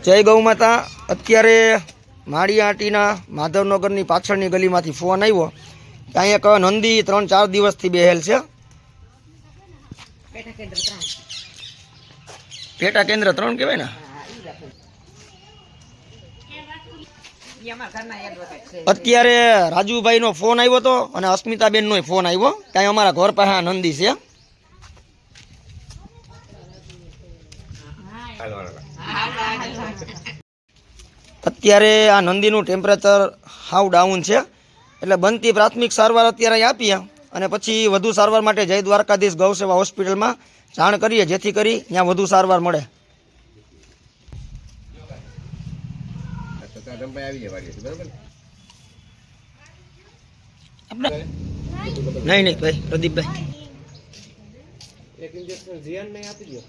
જય ગૌ માતા। અત્યારે માળિયાહાટીના માધવનગરની પાછળની ગલીમાંથી ફોન આવ્યો કે અહીંયા કહે નંદી 3-4 દિવસથી બેહેલ છે। પેટા કેન્દ્ર 3 કહેવાય ને। અત્યારે રાજુભાઈનો ફોન આવ્યો હતો અને અસ્મિતાબેનનો ફોન આવ્યો કે અહીંયા અમારા ઘર પાસે નંદી છે। અત્યારે આ નંદીનું ટેમ્પરેચર હાવ ડાઉન છે, એટલે બનતી પ્રાથમિક સારવાર અત્યારે આપીએ અને પછી વધુ સારવાર માટે જય દ્વારકાધીશ ગૌસેવા હોસ્પિટલમાં જાણ કરીએ, જેથી કરી ત્યાં વધુ સારવાર મળે। નહીં નહીં ભાઈ પ્રદીપભાઈ, એક ઇન્જેક્શન જીયાન ને આપી દો।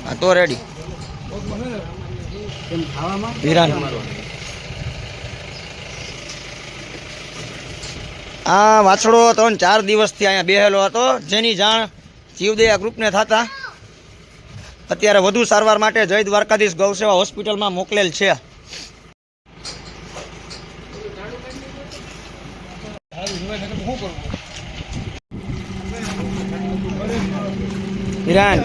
હા તો રેડી વિરાન। આ વાછડો 3-4 દિવસથી અહીંયા બેહેલો હતો, જેની જાણ જીવદયા ગ્રુપને થતા અત્યારે વધુ સારવાર માટે જય દ્વારકાધીશ ગૌસેવા હોસ્પિટલમાં મોકલેલ છે। વિરાન